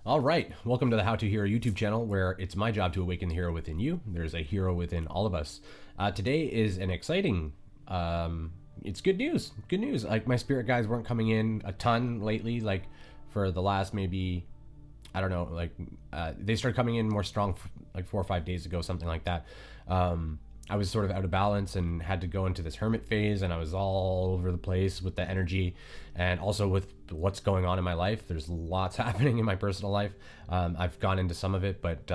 All right, welcome to the How to Hero YouTube channel, where it's my job to awaken the hero within you. There's a hero within all of us. Today is an exciting, it's good news. Good news. Like, my spirit guides weren't coming in a ton lately, like for the last maybe, I don't know, like they started coming in more strong like 4 or 5 days ago, something like that. I was sort of out of balance and had to go into this hermit phase, and I was all over the place with the energy and also with what's going on in my life. There's lots happening in my personal life. I've gone into some of it, but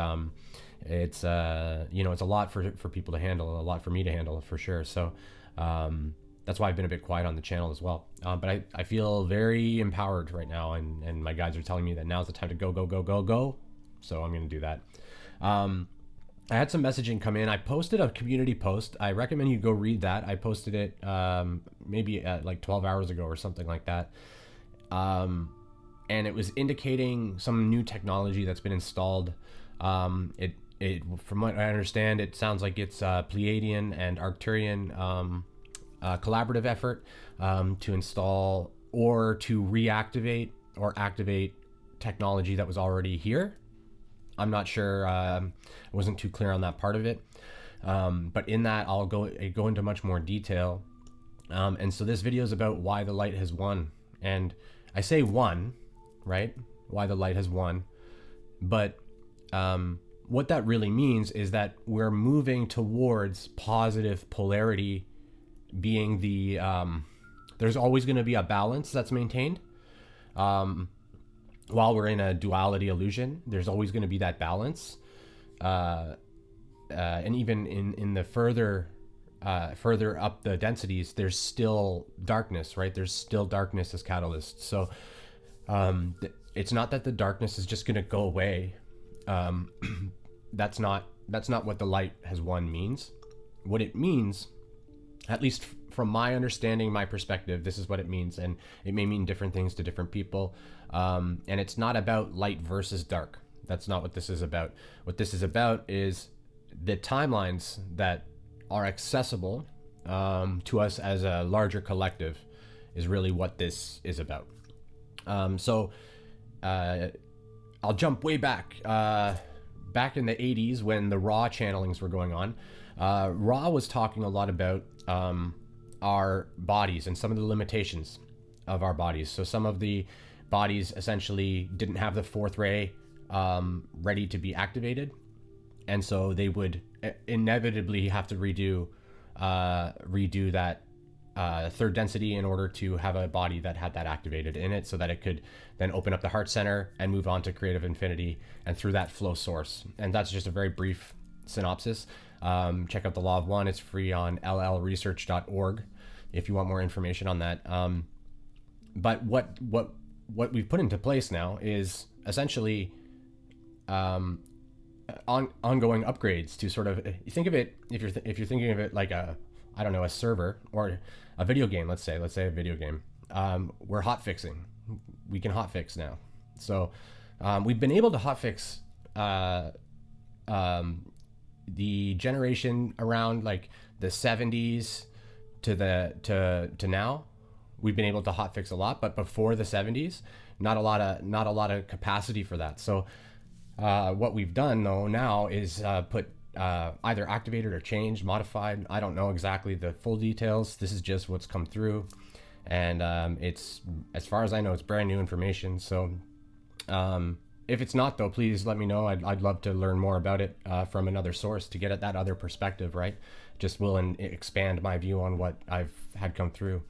it's it's a lot for people to handle, a lot for me to handle for sure. So that's why I've been a bit quiet on the channel as well. But I feel very empowered right now, and my guides are telling me that now's the time to go, go, go, go, go. So I'm going to do that. I had some messaging come in. I posted a community post. I recommend you go read that. I posted it maybe at like 12 hours ago or something like that. And it was indicating some new technology that's been installed. It from what I understand, it sounds like it's Pleiadian and Arcturian collaborative effort to install or to reactivate or activate technology that was already here. I'm not sure. I wasn't too clear on that part of it. But in that, I'll go into much more detail. And so this video is about why the light has won. And I say won, right? Why the light has won. But what that really means is that we're moving towards positive polarity being the... there's always going to be a balance that's maintained. While we're in a duality illusion, there's always going to be that balance. And even in the further up the densities, there's still darkness, right? There's still darkness as catalyst. So it's not that the darkness is just going to go away. That's not what the light has won means. What it means, at least from my understanding, my perspective, this is what it means, and it may mean different things to different people. And it's not about light versus dark. That's not what this is about. What this is about is the timelines that are accessible to us as a larger collective is really what this is about. So I'll jump way back. Back in the 80s when the Ra channelings were going on, Ra was talking a lot about our bodies and some of the limitations of our bodies. So some of the bodies essentially didn't have the fourth ray ready to be activated, and so they would inevitably have to redo that third density in order to have a body that had that activated in it, so that it could then open up the heart center and move on to creative infinity and through that flow source. And that's just a very brief synopsis. Check out the Law of One. It's free on llresearch.org if you want more information on that. But what we've put into place now is essentially ongoing upgrades to sort of, think of it, if you're thinking of it like a server or a video game. Let's say a video game. We're hotfixing. We can hotfix now. So we've been able to hotfix the generation around like the 70s to now. We've been able to hotfix a lot, but before the 70s, not a lot of capacity for that. So what we've done though now is put either activated or changed, modified. I don't know exactly the full details. This is just what's come through, and it's, as far as I know, it's brand new information. So if it's not though, please let me know. I'd love to learn more about it from another source to get at that other perspective, right? Just will expand my view on what I've had come through.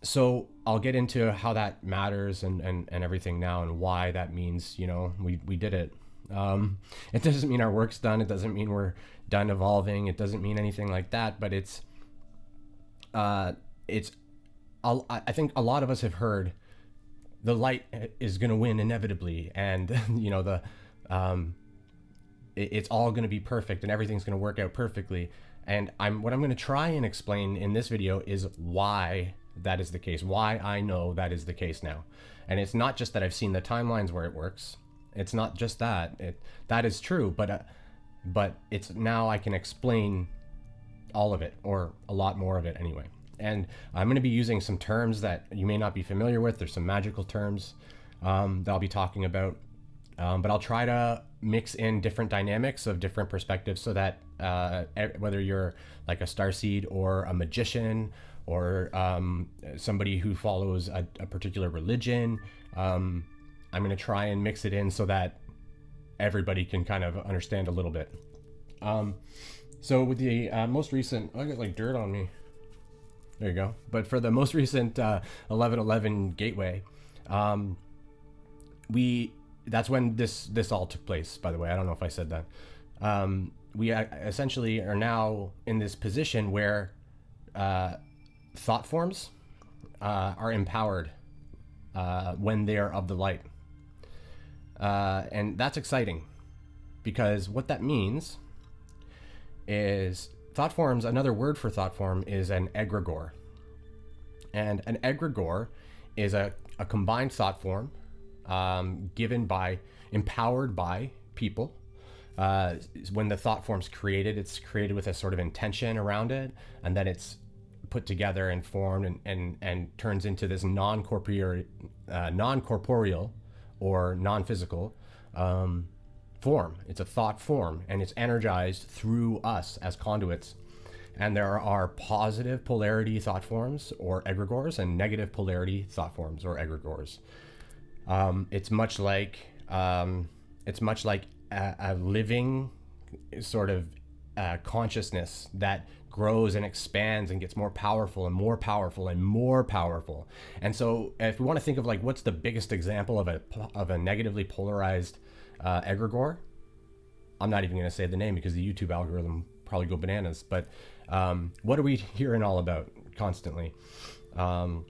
So I'll get into how that matters and everything now, and why that means, we did it. It doesn't mean our work's done. It doesn't mean we're done evolving. It doesn't mean anything like that, but I think a lot of us have heard the light is going to win inevitably. And it's all going to be perfect and everything's going to work out perfectly. And what I'm going to try and explain in this video is why that is the case, why I know that is the case now. And it's not just that I've seen the timelines where it works. It's not just that. That is true, but it's now I can explain all of it, or a lot more of it anyway. And I'm going to be using some terms that you may not be familiar with. There's some magical terms. that I'll be talking about. But I'll try to mix in different dynamics of different perspectives so that whether you're like a starseed or a magician or somebody who follows a particular religion, I'm going to try and mix it in so that everybody can kind of understand a little bit. So with the most recent, I got like dirt on me. There you go. But for the most recent 1111 gateway, that's when this all took place, by the way. I don't know if I said that. We essentially are now in this position where thought forms are empowered when they are of the light. And that's exciting, because what that means is thought forms, another word for thought form is an egregore. And an egregore is a combined thought form empowered by people. When the thought form's created, it's created with a sort of intention around it, and then it's put together and formed and turns into this non-corporeal or non-physical form. It's a thought form, and it's energized through us as conduits. And there are positive polarity thought forms or egregores and negative polarity thought forms or egregores. It's much like a living sort of consciousness that grows and expands and gets more powerful and more powerful and more powerful. And so if we want to think of like what's the biggest example of a negatively polarized egregore, I'm not even going to say the name because the YouTube algorithm probably go bananas, but what are we hearing all about constantly? We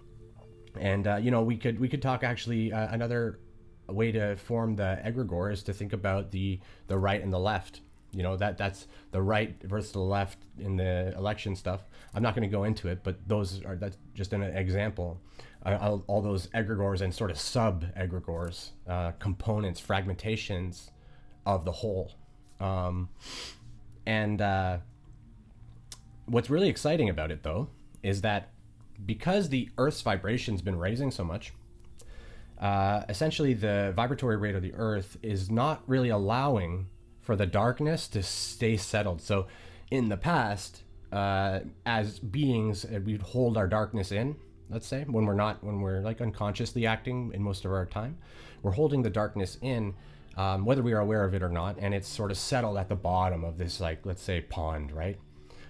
could talk actually another way to form the egregore is to think about the right and the left. That's the right versus the left in the election stuff. I'm not going to go into it, but that's just an example. All those egregores and sort of sub egregores, components, fragmentations of the whole. What's really exciting about it, though, is that because the Earth's vibration's been raising so much, essentially the vibratory rate of the Earth is not really allowing for the darkness to stay settled. So in the past, as beings, we'd hold our darkness in, let's say, when we're like unconsciously acting in most of our time, we're holding the darkness in, whether we are aware of it or not, and it's sort of settled at the bottom of this, like, let's say, pond, right?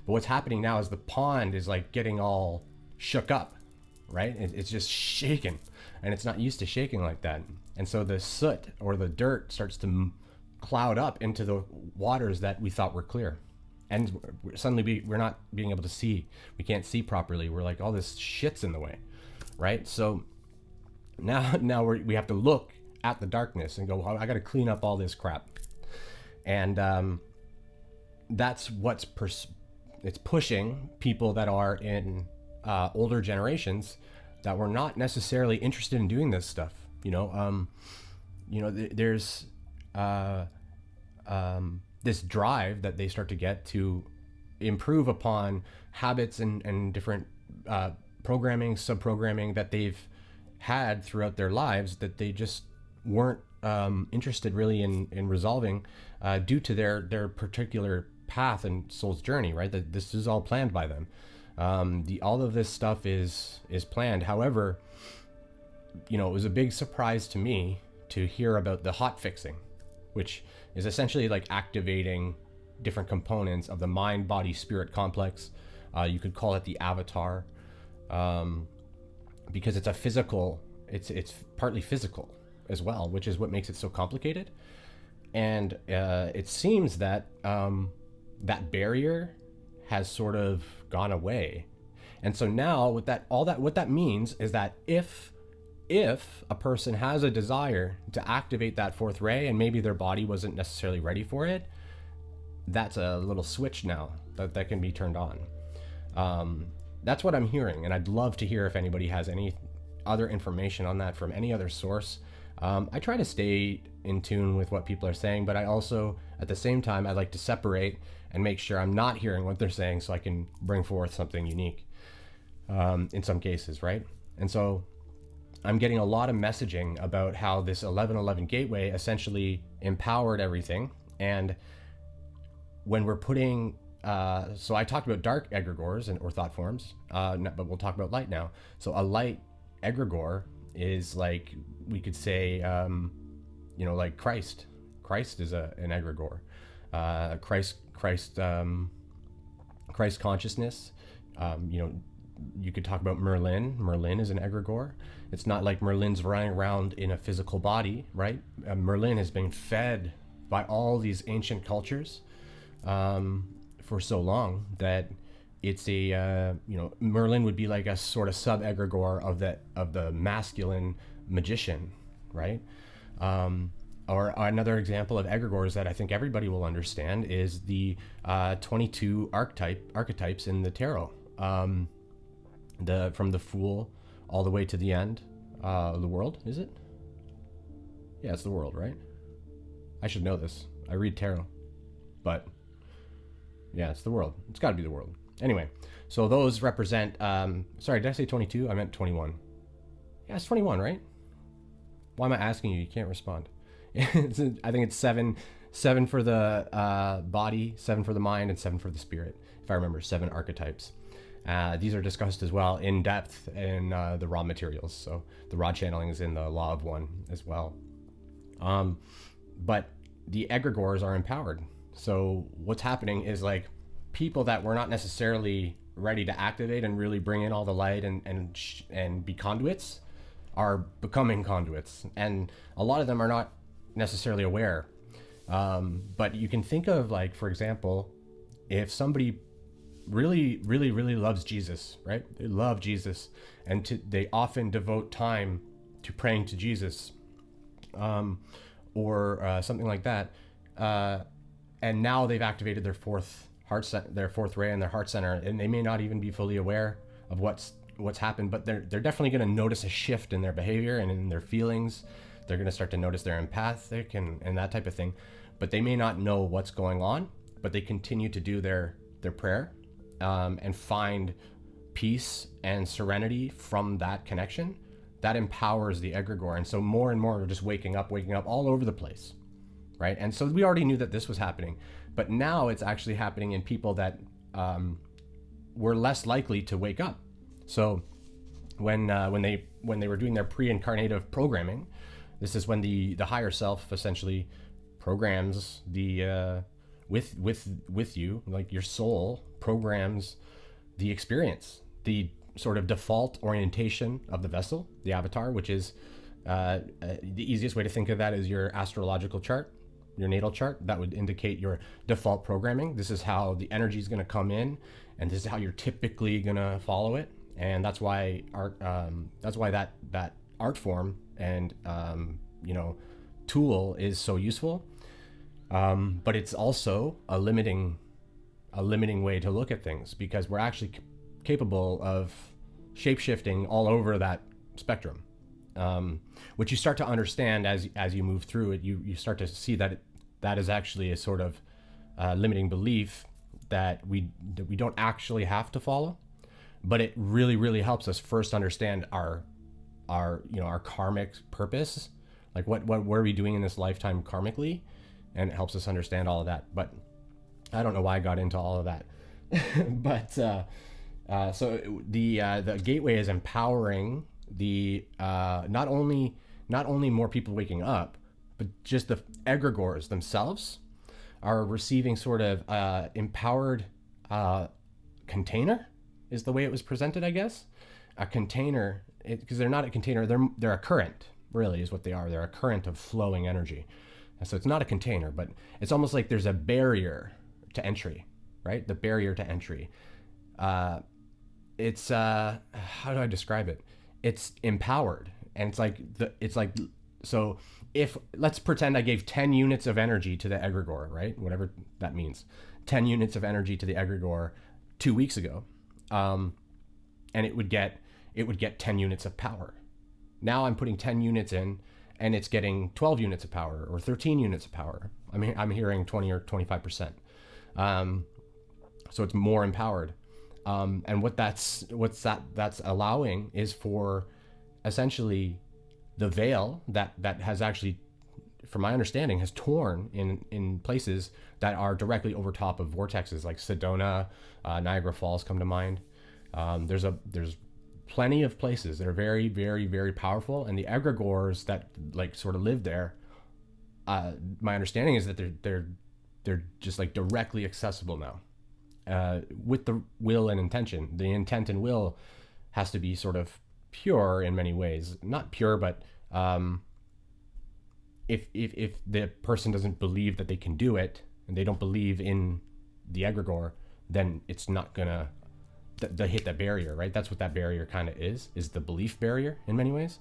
But what's happening now is the pond is like getting all shook up, right? It's just shaking, and it's not used to shaking like that. And so the soot or the dirt starts to cloud up into the waters that we thought were clear. And suddenly we're not being able to see. We can't see properly. We're like, all this shit's in the way, right? So now we have to look at the darkness and go, well, I got to clean up all this crap. And that's what's it's pushing people that are in older generations that were not necessarily interested in doing this stuff. There's this drive that they start to get to improve upon habits and different programming, subprogramming that they've had throughout their lives that they just weren't interested really in resolving due to their particular path and soul's journey, right? That this is all planned by them. All of this stuff is planned. However, it was a big surprise to me to hear about the hotfixing, which is essentially like activating different components of the mind, body, spirit complex. You could call it the avatar, because it's a physical. It's partly physical as well, which is what makes it so complicated. And it seems that that barrier has sort of gone away. And so now what that means is that if a person has a desire to activate that fourth ray and maybe their body wasn't necessarily ready for it, that's a little switch now that can be turned on. That's what I'm hearing, and I'd love to hear if anybody has any other information on that from any other source. I try to stay in tune with what people are saying, but I also, at the same time, I like to separate and make sure I'm not hearing what they're saying so I can bring forth something unique in some cases, right? And so I'm getting a lot of messaging about how this 1111 gateway essentially empowered everything. And when we're putting, so I talked about dark egregores or thought forms, but we'll talk about light now. So a light egregore is like, we could say, like Christ. Christ is an egregore. Christ consciousness. You could talk about Merlin. Merlin is an egregore. It's not like Merlin's running around in a physical body, right? Merlin has been fed by all these ancient cultures for so long that it's a Merlin would be like a sort of sub egregore of the masculine magician, right? Or another example of egregores that I think everybody will understand is the 22 archetypes in the tarot. From the Fool all the way to the end, the World, is it? Yeah, it's the World, right? I should know this. I read tarot, but yeah, it's the World. It's got to be the World. Anyway, so those represent. Sorry, did I say 22? I meant 21. Yeah, it's 21, right? Why am I asking you? You can't respond. I think it's seven for the body, 7 for the mind, and 7 for the spirit. If I remember, 7 archetypes. These are discussed as well in depth in the raw materials. So the raw channeling is in the Law of One as well. But the egregores are empowered. So what's happening is like people that were not necessarily ready to activate and really bring in all the light and be conduits are becoming conduits. And a lot of them are not necessarily aware. But you can think of, like, for example, if somebody really loves Jesus, right? They love Jesus, and they often devote time to praying to Jesus, or something like that. And now they've activated their fourth ray in their heart center, and they may not even be fully aware of what's happened, but they're definitely going to notice a shift in their behavior and in their feelings. They're going to start to notice they're empathic and that type of thing, but they may not know what's going on, but they continue to do their prayer, and find peace and serenity from that connection. That empowers the egregore. And so more and more are just waking up all over the place, right? And so we already knew that this was happening, but now it's actually happening in people that were less likely to wake up. So when they were doing their pre-incarnative programming, this is when the higher self essentially programs the with you, like your soul programs the experience, the sort of default orientation of the vessel, the avatar, which is the easiest way to think of that is your astrological chart, your natal chart. That would indicate your default programming. This is how the energy is going to come in, and this is how you're typically going to follow it. And that's why that art form and tool is so useful. But it's also a limiting way to look at things, because we're actually capable of shape-shifting all over that spectrum, which you start to understand as you move through it. You start to see that is actually a sort of limiting belief that we don't actually have to follow, but it really helps us first understand our karmic purpose, like what are we doing in this lifetime karmically, and it helps us understand all of that. But I don't know why I got into all of that. But so the gateway is empowering the not only more people waking up, but just the egregores themselves are receiving sort of empowered container, is the way it was presented, I guess. A container, because they're not a container, they're a current, really, is what they are. They're a current of flowing energy. And so it's not a container, but it's almost like there's a barrier to entry, right? The barrier to entry. It's how do I describe it? It's empowered, and it's like so if, let's pretend I gave 10 units of energy to the egregore, right? Whatever that means. 10 units of energy to the egregore 2 weeks ago. And it would get 10 units of power. Now I'm putting 10 units in, and it's getting 12 units of power or 13 units of power. I mean, I'm hearing 20 or 25%. So it's more empowered. And what that's allowing is for essentially the veil that has actually, from my understanding, has torn in places that are directly over top of vortexes, like Sedona, Niagara Falls come to mind. There's plenty of places that are very, very, very powerful, and the egregores that like sort of live there, my understanding is that they're just like directly accessible now, with the will and intention. The intent and will has to be sort of pure in many ways. Not pure, but if the person doesn't believe that they can do it, and they don't believe in the egregore, then it's not gonna hit that barrier, right? That's what that barrier kind of is the belief barrier in many ways.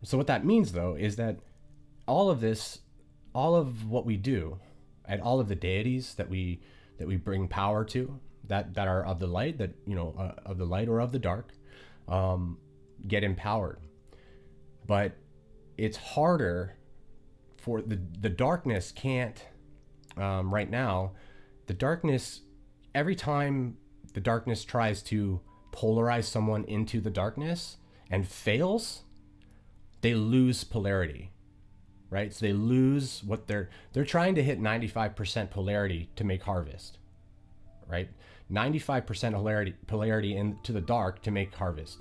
So what that means, though, is that all of what we do, and all of the deities that we bring power to, that are of the light, that, you know, of the light or of the dark, get empowered. But it's harder for the darkness can't, right now, the darkness, every time the darkness tries to polarize someone into the darkness and fails, they lose polarity, right? So they lose what they're trying to hit 95% polarity to make harvest, right? 95% polarity into the dark to make harvest.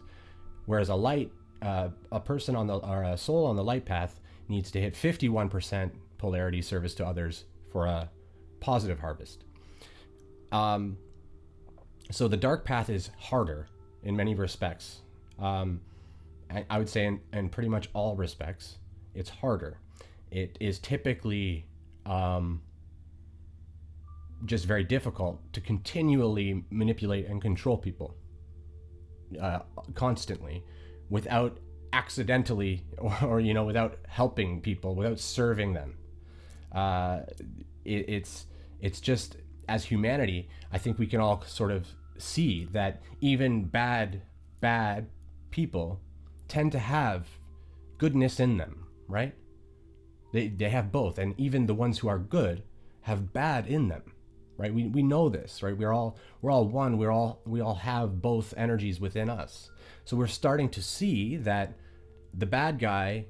Whereas a light, a person or a soul on the light path needs to hit 51% polarity service to others for a positive harvest. So the dark path is harder in many respects. I would say in pretty much all respects, it's harder. It is typically just very difficult to continually manipulate and control people constantly, without accidentally or you know, without helping people, without serving them. It's just, as humanity, I think we can all sort of see that even bad people tend to have goodness in them, right? They have both, and even the ones who are good have bad in them, right? We know this, right? We're all one. We all have both energies within us. So we're starting to see that the bad guy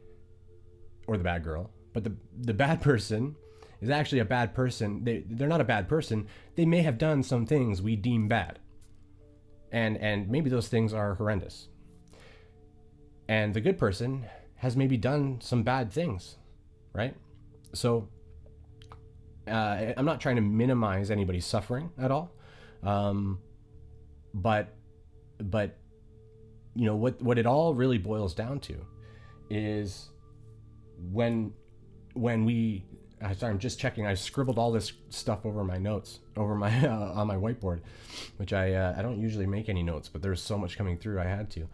or the bad girl, but the bad person is actually a bad person. They're not a bad person. They may have done some things we deem bad, and maybe those things are horrendous. And the good person has maybe done some bad things, right? So I'm not trying to minimize anybody's suffering at all, but you know what it all really boils down to is when we. Sorry, I'm just checking. I scribbled all this stuff over my notes, over my on my whiteboard, which I don't usually make any notes, but there's so much coming through I had to.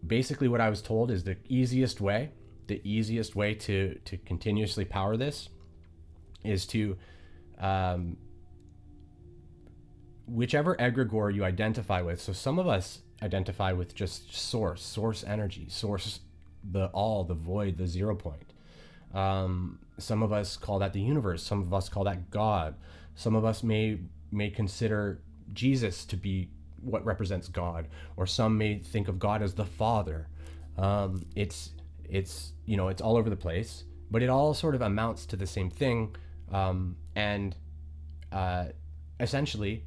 Basically, what I was told is the easiest way to continuously power this is to whichever egregore you identify with. So some of us identify with just source energy, the void, the 0 point. Some of us call that the universe. Some of us call that God. Some of us may consider Jesus to be what represents God, or some may think of God as the Father. It's you know, it's all over the place, but it all sort of amounts to the same thing. And essentially,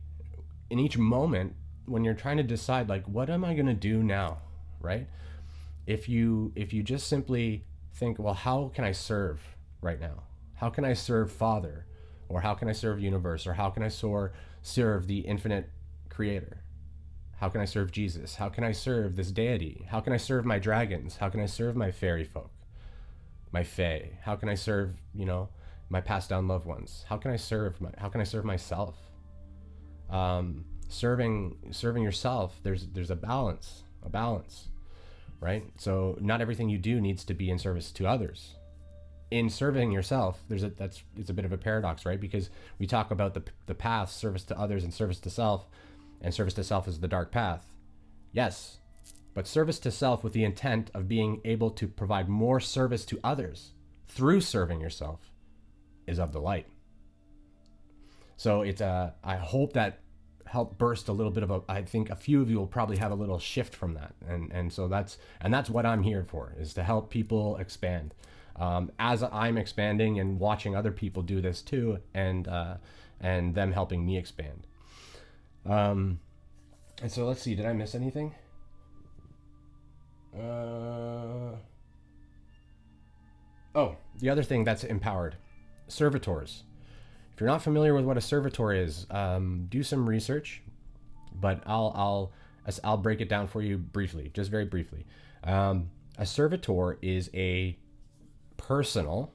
in each moment, when you're trying to decide, like, what am I going to do now, right? If you just simply think, well, how can I serve right now? How can I serve Father? Or how can I serve universe? Or how can I serve the infinite creator? How can I serve Jesus? How can I serve this deity? How can I serve my dragons? How can I serve my fairy folk, my fae? How can I serve, you know, my passed down loved ones? How can I serve myself? Serving yourself, there's a balance, right? So not everything you do needs to be in service to others. In serving yourself, it's a bit of a paradox, right? Because we talk about the path, service to others and service to self, and service to self is the dark path. Yes, but service to self with the intent of being able to provide more service to others through serving yourself is of the light. So it's I hope that help burst a little bit of a, I think a few of you will probably have a little shift from that. And so that's what I'm here for, is to help people expand. As I'm expanding and watching other people do this too, and them helping me expand. And so let's see, did I miss anything? Oh, the other thing that's empowered, servitors. If you're not familiar with what a servitor is, do some research, but I'll break it down for you briefly, just very briefly. A servitor is a personal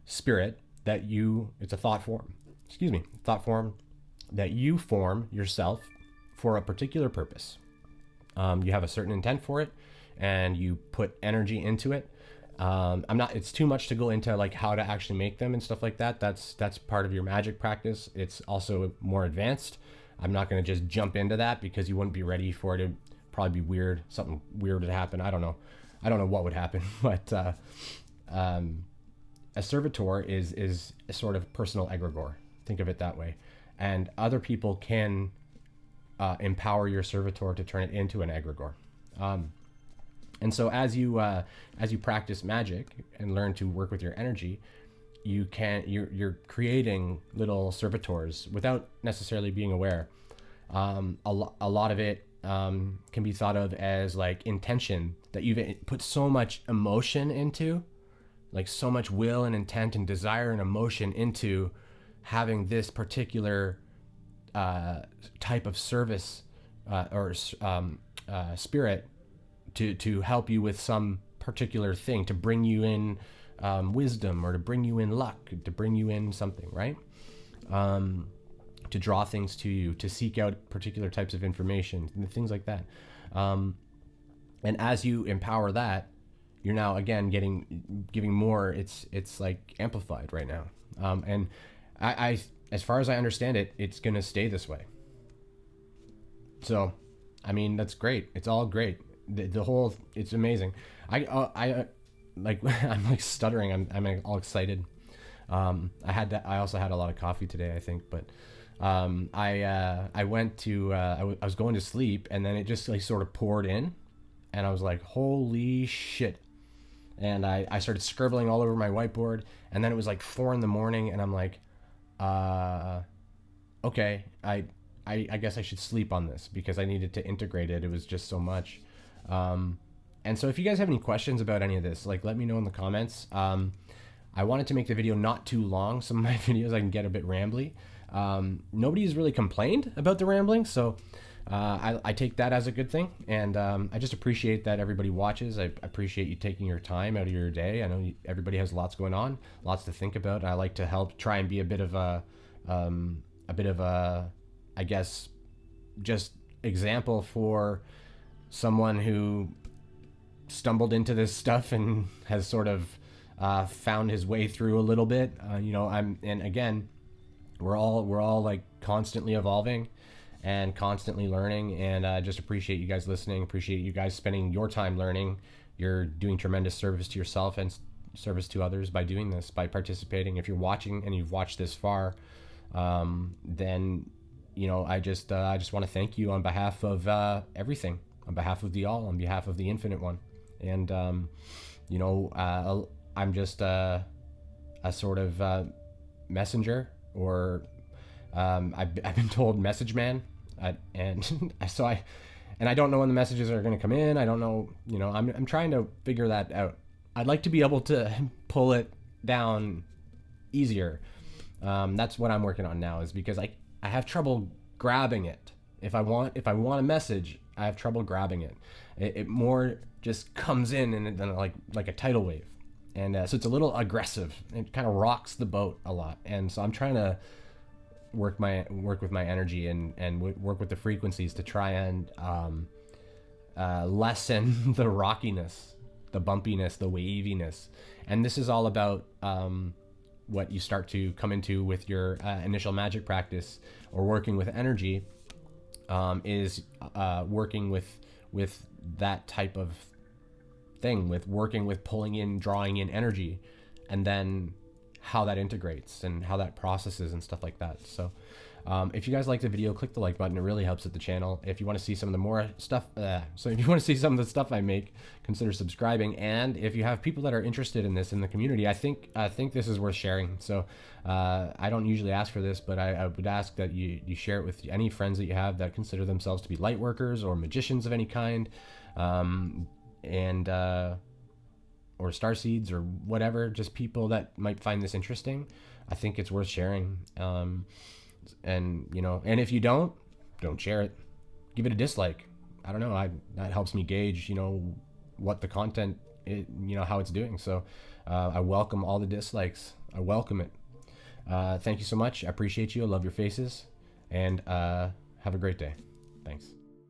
spirit that it's a thought form that you form yourself for a particular purpose. You have a certain intent for it, and you put energy into it. It's too much to go into like how to actually make them and stuff like that. That's part of your magic practice. It's also more advanced. I'm not going to just jump into that because you wouldn't be ready for it. It'd probably be weird. Something weird would happen. I don't know what would happen, but a servitor is a sort of personal egregore. Think of it that way. And other people can empower your servitor to turn it into an egregore. And so as you practice magic and learn to work with your energy, you're creating little servitors without necessarily being aware. A lot of it can be thought of as like intention that you've put so much emotion into, like so much will and intent and desire and emotion into having this particular type of service or spirit to help you with some particular thing, to bring you in wisdom, or to bring you in luck, to bring you in something, right? To draw things to you, to seek out particular types of information, and things like that. And as you empower that, you're now again giving more. It's like amplified right now. And I as far as I understand it, it's gonna stay this way. So, I mean, that's great. It's all great. The whole, it's amazing. I like I'm like stuttering. I'm all excited. I also had a lot of coffee today, I think, but I went to I was going to sleep, and then it just like sort of poured in, and I was like, holy shit. And I started scribbling all over my whiteboard, and then it was like 4 a.m, and I'm like, okay, I guess I should sleep on this because I needed to integrate it. It was just so much. And so if you guys have any questions about any of this, like, let me know in the comments. I wanted to make the video not too long. Some of my videos I can get a bit rambly. Nobody's really complained about the rambling, so I take that as a good thing. And I just appreciate that everybody watches. I appreciate you taking your time out of your day. I know everybody has lots going on, lots to think about. I like to help try and be a bit of a I guess, just example for someone who stumbled into this stuff and has sort of found his way through a little bit. And again, we're all like constantly evolving and constantly learning, and I just appreciate you guys listening, appreciate you guys spending your time learning. You're doing tremendous service to yourself and service to others by doing this, by participating. If you're watching and you've watched this far, then I just want to thank you on behalf of everything, on behalf of the all, on behalf of the infinite one. And I'm just a sort of messenger, or I've been told message man, and so I don't know when the messages are going to come in. I don't know, I'm trying to figure that out. I'd like to be able to pull it down easier. That's what I'm working on now, is because I have trouble grabbing it. If I want a message, I have trouble grabbing it. It more just comes in and then like a tidal wave. And so it's a little aggressive. It kind of rocks the boat a lot. And so I'm trying to work with my energy and work with the frequencies to try and lessen the rockiness, the bumpiness, the waviness. And this is all about what you start to come into with your initial magic practice or working with energy, is working with that type of thing, with working with pulling in, drawing in energy, and then how that integrates and how that processes and stuff like that. So If you guys like the video, click the like button. It really helps with the channel. If you want to see some of the more stuff, so if you want to see some of the stuff I make, consider subscribing. And if you have people that are interested in this in the community, I think this is worth sharing. So I don't usually ask for this, but I would ask that you share it with any friends that you have that consider themselves to be light workers or magicians of any kind, or starseeds or whatever, just people that might find this interesting. I think it's worth sharing. And if you don't share it, give it a dislike. I don't know. That helps me gauge, what the content, how it's doing. So I welcome all the dislikes. I welcome it. Thank you so much. I appreciate you. I love your faces, and have a great day. Thanks.